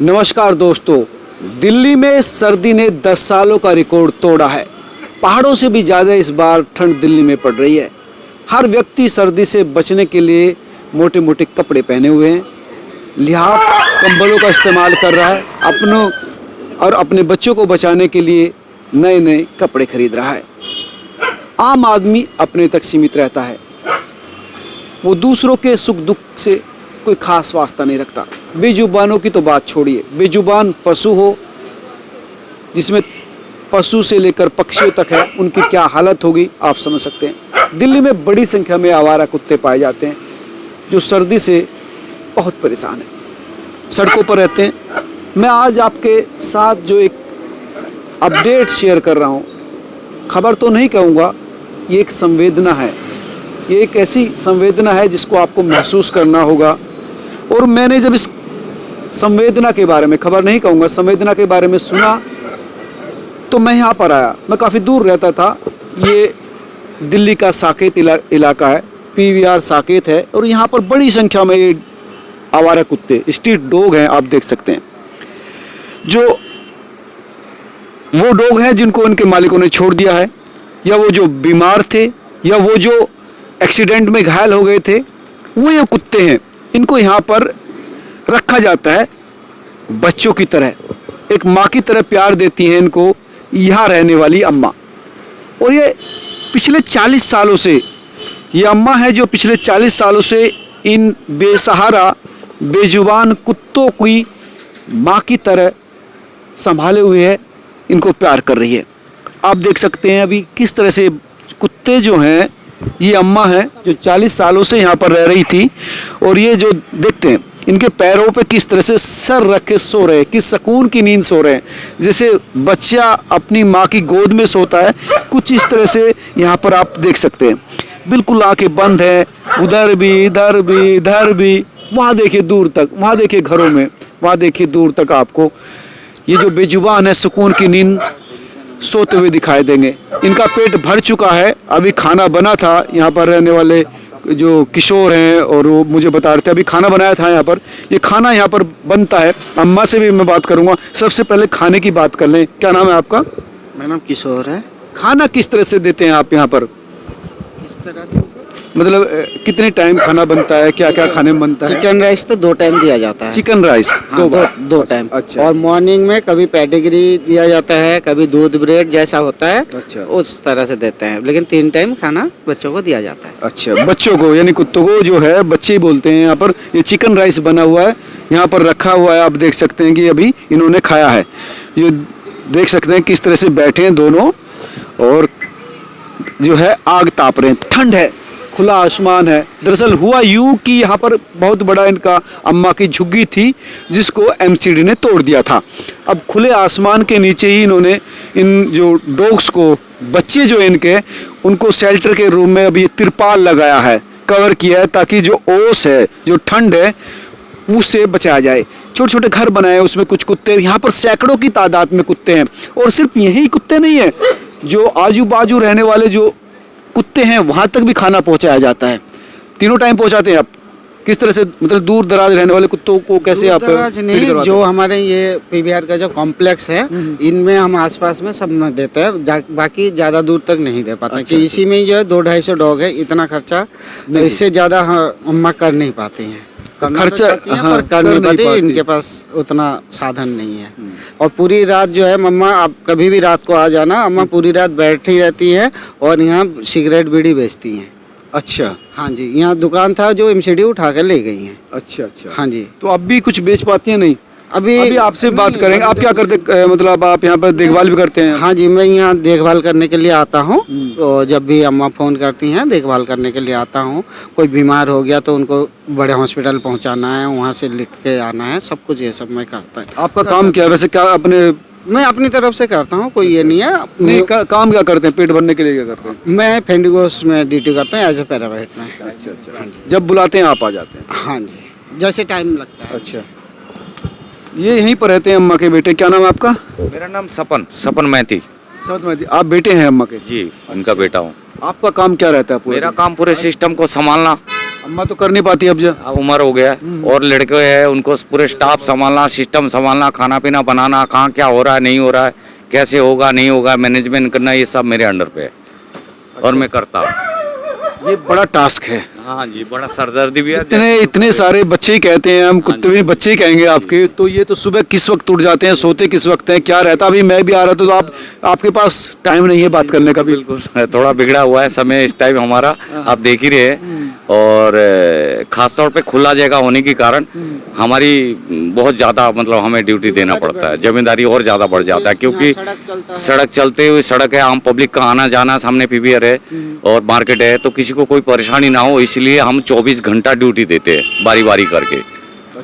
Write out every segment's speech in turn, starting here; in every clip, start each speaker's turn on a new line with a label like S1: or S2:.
S1: नमस्कार दोस्तों, दिल्ली में सर्दी ने 10 सालों का रिकॉर्ड तोड़ा है। पहाड़ों से भी ज़्यादा इस बार ठंड दिल्ली में पड़ रही है। हर व्यक्ति सर्दी से बचने के लिए मोटे मोटे कपड़े पहने हुए हैं, लिहाफ कंबलों का इस्तेमाल कर रहा है, अपनों और अपने बच्चों को बचाने के लिए नए नए कपड़े खरीद रहा है। आम आदमी अपने तक सीमित रहता है, वो दूसरों के सुख दुख से कोई खास वास्ता नहीं रखता। बेजुबानों की तो बात छोड़िए, बेजुबान पशु हो, जिसमें पशु से लेकर पक्षियों तक है, उनकी क्या हालत होगी आप समझ सकते हैं। दिल्ली में बड़ी संख्या में आवारा कुत्ते पाए जाते हैं जो सर्दी से बहुत परेशान हैं, सड़कों पर रहते हैं। मैं आज आपके साथ जो एक अपडेट शेयर कर रहा हूँ, खबर तो नहीं कहूँगा, ये एक संवेदना है। ये एक ऐसी संवेदना है जिसको आपको महसूस करना होगा। और मैंने जब इस संवेदना के बारे में, खबर नहीं कहूँगा, संवेदना के बारे में सुना तो मैं यहाँ पर आया। मैं काफ़ी दूर रहता था। ये दिल्ली का साकेत इलाका है, PVR साकेत है, और यहाँ पर बड़ी संख्या में ये आवारा कुत्ते, स्ट्रीट डॉग हैं, आप देख सकते हैं। जो वो डॉग हैं जिनको उनके मालिकों ने छोड़ दिया है, या वो जो बीमार थे, या वो जो एक्सीडेंट में घायल हो गए थे, वो ये कुत्ते हैं। इनको यहाँ पर रखा जाता है बच्चों की तरह, एक माँ की तरह प्यार देती हैं इनको यहाँ रहने वाली अम्मा। और ये पिछले 40 सालों से, ये अम्मा है जो पिछले 40 सालों से इन बेसहारा बेजुबान कुत्तों की माँ की तरह संभाले हुए है, इनको प्यार कर रही है। आप देख सकते हैं अभी किस तरह से कुत्ते जो हैं, ये अम्मा है जो 40 सालों से यहाँ पर रह रही थी, और ये जो देखते हैं इनके पैरों पे किस तरह से सर रख के सो रहे हैं, किस सुकून की नींद सो रहे हैं, जैसे बच्चा अपनी माँ की गोद में सोता है, कुछ इस तरह से यहाँ पर आप देख सकते हैं। बिल्कुल आंखें बंद है, उधर भी इधर भी इधर भी, वहाँ देखिए दूर तक, वहाँ देखिए घरों में, वहाँ देखिए दूर तक आपको ये जो बेजुबान है सुकून की नींद सोते हुए दिखाई देंगे। इनका पेट भर चुका है। अभी खाना बना था, यहाँ पर रहने वाले जो किशोर हैं और वो मुझे बता रहे थे अभी खाना बनाया था यहाँ पर। ये खाना यहाँ पर बनता है। अम्मा से भी मैं बात करूँगा। सबसे पहले खाने की बात कर लें। क्या नाम है आपका?
S2: मेरा नाम किशोर है।
S1: खाना किस तरह से देते हैं आप यहाँ पर?
S2: इस तरह से
S1: मतलब कितने टाइम खाना बनता है, क्या क्या खाने में बनता है?
S2: चिकन राइस तो 2 टाइम दिया जाता है।
S1: चिकन राइस
S2: हाँ, दो टाइम।
S1: अच्छा।
S2: और मॉर्निंग में कभी पेडिग्री दिया जाता है, कभी दूध ब्रेड जैसा होता है,
S1: अच्छा,
S2: उस तरह से देते हैं। लेकिन 3 टाइम खाना बच्चों को दिया जाता है।
S1: अच्छा, बच्चों को यानी कुत्तों को जो है बच्चे ही बोलते हैं यहाँ पर। ये चिकन राइस बना हुआ है, यहाँ पर रखा हुआ है। आप देख सकते हैं कि अभी इन्होंने खाया है। ये देख सकते हैं किस तरह से बैठे हैं दोनों, और जो है आग ताप रहे हैं। ठंड है, खुला आसमान है। दरअसल हुआ यूं कि यहाँ पर बहुत बड़ा इनका अम्मा की झुग्गी थी जिसको MCD ने तोड़ दिया था। अब खुले आसमान के नीचे ही इन्होंने इन जो डॉग्स को, बच्चे जो इनके, उनको शेल्टर के रूम में अभी तिरपाल लगाया है, कवर किया है, ताकि जो ओस है, जो ठंड है, उससे बचाया जाए। छोटे छोटे घर बनाए, उसमें कुछ कुत्ते, यहाँ पर सैकड़ों की तादाद में कुत्ते हैं। और सिर्फ यही कुत्ते नहीं है, जो आजू बाजू रहने वाले जो कुत्ते हैं वहाँ तक भी खाना पहुँचाया जाता है। तीनों टाइम पहुँचाते हैं आप? किस तरह से, मतलब दूर दराज रहने वाले कुत्तों को कैसे आप?
S2: नहीं, जो हमारे ये PVR का जो कॉम्प्लेक्स है, इनमें हम आसपास में सब में देते हैं, बाकी ज़्यादा दूर तक नहीं दे पाते।
S1: अच्छा,
S2: कि इसी में ही जो है 200-250 डॉग है, इतना खर्चा तो इससे ज़्यादा अम्मा कर नहीं पाती हैं।
S1: खर्चा
S2: पर कर नहीं पाती, इनके पास उतना साधन नहीं है। और पूरी रात जो है मम्मा, आप कभी भी रात को आ जाना, अम्मा पूरी रात बैठी रहती हैं और यहाँ सिगरेट बीड़ी बेचती हैं।
S1: अच्छा,
S2: हाँ जी, यहाँ दुकान था जो MCD उठा कर ले गई हैं।
S1: अच्छा अच्छा।
S2: हाँ जी।
S1: तो अब भी कुछ बेच पाती हैं? नहीं,
S2: अभी
S1: आपसे बात करेंगे। आप क्या करते, मतलब आप यहाँ पर देखभाल भी करते हैं?
S2: हाँ जी, मैं यहाँ देखभाल करने के लिए आता हूँ। तो जब भी अम्मा फ़ोन करती हैं, देखभाल करने के लिए आता हूँ। कोई बीमार हो गया तो उनको बड़े हॉस्पिटल पहुँचाना है, वहाँ से लिख के आना है, सब कुछ ये सब मैं करता है।
S1: आपका काम क्या है वैसे? क्या
S2: मैं अपनी तरफ से करता हूँ, कोई ये नहीं है।
S1: नहीं, काम क्या करते हैं? पेट भरने के लिए क्या करते हैं?
S2: मैं फेंडिगोस में ड्यूटी करता हूँ, एज ए पैरामेडिक में।
S1: अच्छा अच्छा। जब बुलाते हैं आप आ जाते हैं?
S2: हाँ जी, जैसे टाइम लगता है।
S1: अच्छा, ये यहीं पर रहते हैं अम्मा के बेटे। क्या नाम है आपका?
S3: मेरा नाम सपन मैती।
S1: सपन मैती। आप बेटे हैं अम्मा के?
S3: जी, उनका बेटा हूँ।
S1: आपका काम क्या रहता है?
S3: मेरा काम पूरे सिस्टम को संभालना,
S1: अम्मा तो कर नहीं पाती अब जो।
S3: अब उम्र हो गया है और लड़के हैं, उनको पूरे स्टाफ संभालना, सिस्टम संभालना, खाना पीना बनाना, कहाँ क्या हो रहा है नहीं हो रहा है, कैसे होगा नहीं होगा, मैनेजमेंट करना, ये सब मेरे अंडर पे है और मैं करता हूँ।
S1: ये बड़ा टास्क है।
S3: हाँ जी, बड़ा सरदर्दी भी है।
S1: इतने सारे बच्चे ही कहते हैं, हम कुत्ते भी बच्चे ही कहेंगे आपके। तो ये तो सुबह किस वक्त उठ जाते हैं, सोते किस वक्त हैं, क्या रहता? अभी मैं भी आ रहा था तो आपके पास टाइम नहीं है बात करने का।
S3: बिल्कुल थोड़ा बिगड़ा हुआ है समय इस टाइम हमारा, आप देख ही रहे हैं। और खासतौर पे खुला जगह होने के कारण हमारी बहुत ज़्यादा मतलब हमें ड्यूटी देना पड़ता है, जिम्मेदारी और ज़्यादा बढ़ जाता है, क्योंकि सड़क चलते हुए सड़क है, आम पब्लिक का आना जाना, सामने पीवीआर है और मार्केट है, तो किसी को कोई परेशानी ना हो, इसलिए हम 24 घंटा ड्यूटी देते हैं बारी बारी करके।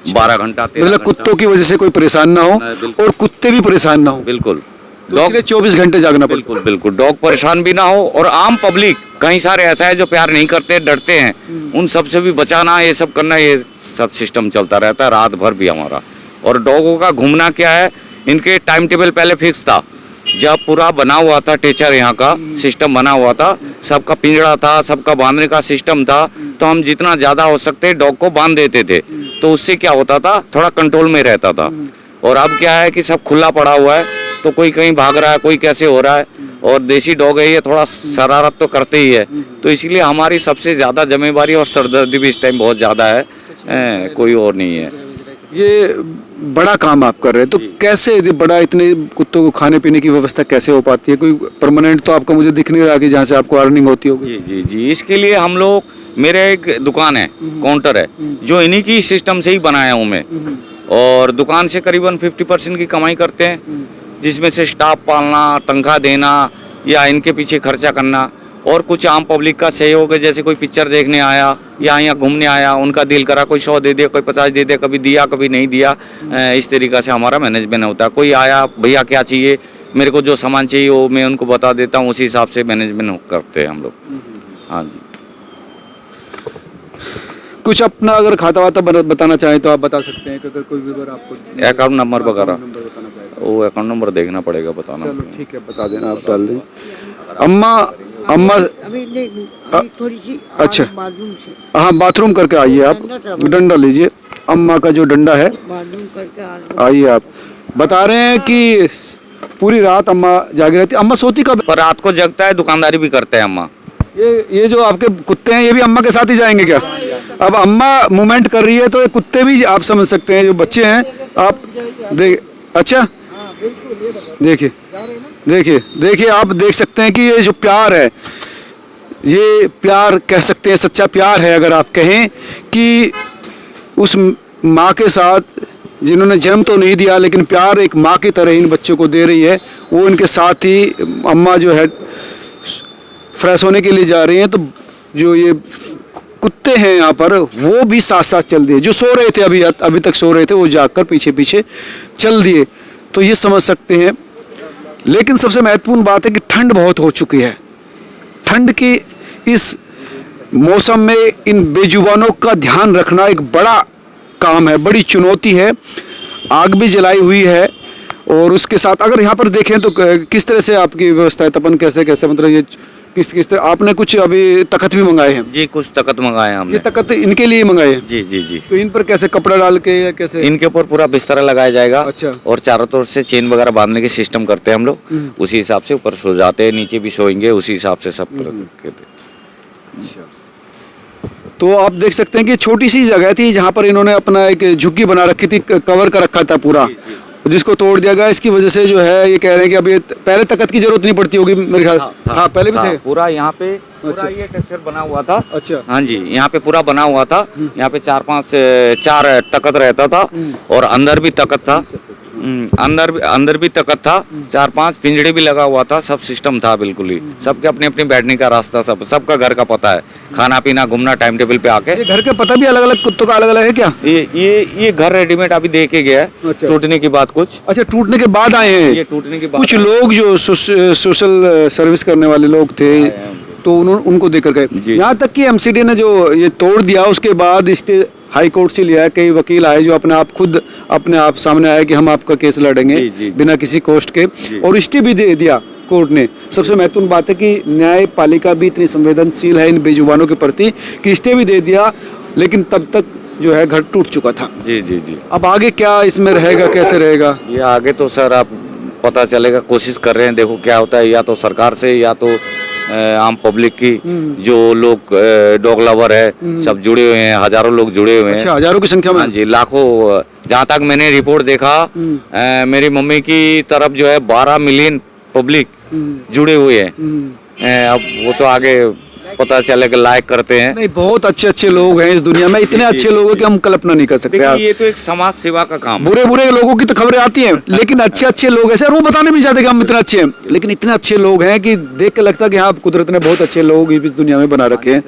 S3: 12 घंटा, 13
S1: मतलब कुत्तों की वजह से कोई परेशान ना हो और कुत्ते भी परेशान ना हो।
S3: बिल्कुल,
S1: डॉग 24 घंटे जागना पड़ता है।
S3: बिल्कुल बिल्कुल, डॉग परेशान भी ना हो और आम पब्लिक कई सारे ऐसा है जो प्यार नहीं करते, डरते हैं, उन सब से भी बचाना, ये सब करना, ये सब सिस्टम चलता रहता है रात भर भी हमारा। और डॉगों का घूमना क्या है, इनके टाइम टेबल पहले फिक्स था, जब पूरा बना हुआ था टेचर, यहाँ का सिस्टम बना हुआ था, सबका पिंजड़ा था, सबका बांधने का सिस्टम था, तो हम जितना ज़्यादा हो सकते डॉग को बांध देते थे, तो उससे क्या होता था, थोड़ा कंट्रोल में रहता था। और अब क्या है कि सब खुला पड़ा हुआ है, तो कोई कहीं भाग रहा है, कोई कैसे हो रहा है, और देसी डॉग है ये थोड़ा शरारत तो करते ही है, तो इसलिए हमारी सबसे ज़्यादा जिम्मेवारी और सरदर्दी भी इस टाइम बहुत ज़्यादा है, कोई और नहीं है।
S1: ये बड़ा काम आप कर रहे हैं, तो कैसे ये बड़ा, इतने कुत्तों को खाने पीने की व्यवस्था कैसे हो पाती है? कोई परमानेंट तो आपका मुझे दिख नहीं रहा कि जहाँ से आपको अर्निंग होती होगी।
S3: जी जी जी, इसके लिए हम लोग, मेरे एक दुकान है, काउंटर है, जो इन्हीं की सिस्टम से ही बनाया हूँ मैं, और दुकान से करीबन 50% की कमाई करते हैं, जिसमें से स्टाफ पालना, तनख्वाह देना या इनके पीछे खर्चा करना, और कुछ आम पब्लिक का सहयोग है, जैसे कोई पिक्चर देखने आया या यहाँ घूमने आया, उनका दिल करा, कोई 100 दे दिया, कोई 50 दे दिया, कभी दिया कभी नहीं दिया, इस तरीक़ा से हमारा मैनेजमेंट होता है। कोई आया, भैया क्या चाहिए, मेरे को जो सामान चाहिए वो मैं उनको बता देता हूँ, उसी हिसाब से मैनेजमेंट करते हैं हम लोग। हाँ जी,
S1: कुछ अपना अगर खाता वाता बताना चाहें तो आप बता सकते हैं, अगर कोई विवरण आपको
S3: अकाउंट नंबर वगैरह,
S1: बताना चाहें तो।
S3: वो अकाउंट नंबर देखना पड़ेगा, बताना।
S1: चलो ठीक है, बता देना, आप डाल दें। अम्मा
S4: अभी नहीं, अभी थोड़ी सी
S1: अच्छा,
S4: बाथरूम से
S1: हाँ बाथरूम करके आइए, आप डंडा लीजिए, अम्मा का जो डंडा है,
S4: बाथरूम करके आ रहा
S1: आइए। आप बता रहे हैं कि पूरी रात अम्मा जागी रहती। अम्मा सोती कब?
S3: पर रात को जगता है, दुकानदारी भी करते हैं अम्मा।
S1: ये जो आपके कुत्ते हैं, ये भी अम्मा के साथ ही जाएंगे क्या? अब अम्मा मूवमेंट कर रही है तो ये कुत्ते भी आप समझ सकते हैं, जो बच्चे हैं आप देख। अच्छा, देखिए देखिए देखिए, आप देख सकते हैं कि ये जो प्यार है, ये प्यार कह सकते हैं, सच्चा प्यार है अगर आप कहें, कि उस माँ के साथ जिन्होंने जन्म तो नहीं दिया, लेकिन प्यार एक माँ की तरह इन बच्चों को दे रही है, वो इनके साथ ही अम्मा जो है फ्रेश होने के लिए जा रही हैं, तो जो ये कुत्ते हैं यहाँ पर, वो भी साथ साथ चल दिए। जो सो रहे थे अभी तक सो रहे थे, वो जागकर पीछे पीछे चल दिए, तो ये समझ सकते हैं। लेकिन सबसे महत्वपूर्ण बात है कि ठंड बहुत हो चुकी है। ठंड के इस मौसम में इन बेजुबानों का ध्यान रखना एक बड़ा काम है, बड़ी चुनौती है। आग भी जलाई हुई है, और उसके साथ अगर यहाँ पर देखें तो किस तरह से आपकी व्यवस्था है तपन, कैसे कैसे, मतलब ये किस तरह? आपने कुछ अभी तख्त भी मंगाए हैं?
S3: जी, कुछ तख्त मंगाए हैं हमने।
S1: ये तख्त इनके लिए मंगाए हैं?
S3: जी जी जी।
S1: तो इन पर कैसे कपड़ा डाल के या कैसे?
S3: इनके ऊपर पूरा बिस्तरा लगाया जाएगा।
S1: अच्छा।
S3: और चारों तरफ से चेन वगैरह बांधने के सिस्टम करते हैं हम लोग, उसी हिसाब से ऊपर सो जाते हैं, नीचे भी सोएंगे, उसी हिसाब से सब करते।
S1: तो आप देख सकते हैं कि छोटी सी जगह थी जहाँ पर इन्होंने अपना एक झुग्गी बना रखी थी, कवर कर रखा था पूरा, जिसको तोड़ दिया गया। इसकी वजह से जो है, ये कह रहे हैं कि अब ये पहले तख्त की जरूरत नहीं पड़ती होगी मेरे ख्याल। हाँ, पहले भी थे।
S3: पूरा यहाँ पे पूरा ये टेक्सचर बना हुआ था।
S1: अच्छा।
S3: हाँ जी, यहाँ पे पूरा बना हुआ था। यहाँ पे 4 तख्त रहता था, और अंदर भी तख्त था, अंदर भी तख्त था, 4-5 पिंजड़े भी लगा हुआ था, सब सिस्टम था बिल्कुल ही। सबके अपने अपने बैठने का रास्ता, सबका घर का पता है, खाना पीना घूमना टाइम टेबल पे आके।
S1: ये घर का पता भी अलग अलग कुत्तों का अलग अलग है क्या?
S3: ये घर रेडीमेड अभी दे के गया है।
S1: अच्छा।
S3: टूटने के बाद कुछ।
S1: अच्छा, टूटने के बाद आए हैं?
S3: ये टूटने के बाद
S1: कुछ लोग जो सोशल सर्विस करने वाले लोग थे, तो उनको देकर गए। यहाँ तक कि एमसीडी ने जो ये तोड़ दिया, उसके बाद हाई कोर्ट से लिया है, कई वकील आए जो अपने आप सामने आए कि हम आपका केस लड़ेंगे बिना किसी कॉस्ट के, और स्टे भी दे दिया कोर्ट ने। सबसे महत्वपूर्ण बात है कि न्यायपालिका भी इतनी संवेदनशील है इन बेजुबानों के प्रति कि स्टे भी दे दिया। लेकिन तब तक जो है घर टूट चुका था।
S3: जी जी जी।
S1: अब आगे क्या इसमें रहेगा, कैसे रहेगा?
S3: ये आगे तो सर आप पता चलेगा, कोशिश कर रहे हैं, देखो क्या होता है, या तो सरकार से या तो आम पब्लिक की, जो लोग डॉग लवर है सब जुड़े हुए हैं, हजारों लोग जुड़े हुए हैं।
S1: अच्छा, हजारों की संख्या में?
S3: हाँ जी, लाखों। जहाँ तक मैंने रिपोर्ट देखा, मेरी मम्मी की तरफ जो है 12 मिलियन पब्लिक जुड़े हुए हैं। अब वो तो आगे पता चलेगा, लाइक करते हैं।
S1: नहीं, बहुत अच्छे अच्छे लोग हैं इस दुनिया में, इतने अच्छे लोग हैं कि हम कल्पना नहीं कर सकते।
S3: देखिए,
S1: आप
S3: ये तो एक समाज सेवा का काम है।
S1: बुरे बुरे लोगों की तो खबरें आती हैं, लेकिन अच्छे अच्छे लोग ऐसे, और वो बताने भी नहीं चाहते कि हम इतने अच्छे हैं, लेकिन इतने अच्छे लोग हैं कि देख के लगता है कि हाँ, कुदरत ने बहुत अच्छे लोग इस दुनिया में बना रखे हैं,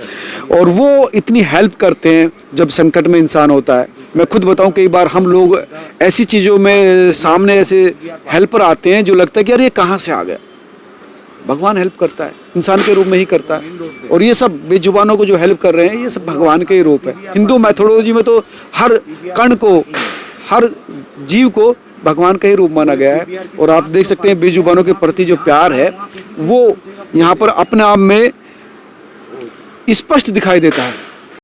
S1: और वो इतनी हेल्प करते हैं जब संकट में इंसान होता है। मैं खुद बताऊं, कई बार हम लोग ऐसी चीज़ों में सामने ऐसे हेल्पर आते हैं जो लगता है कि यार ये कहाँ से आ गया। भगवान हेल्प करता है, इंसान के रूप में ही करता है, और ये सब बेजुबानों को जो हेल्प कर रहे हैं ये सब भगवान के ही रूप है। हिंदू मैथोलॉजी में तो हर कण को, हर जीव को भगवान का ही रूप माना गया है, और आप देख सकते हैं बेजुबानों के प्रति जो प्यार है वो यहाँ पर अपने आप में स्पष्ट दिखाई देता है।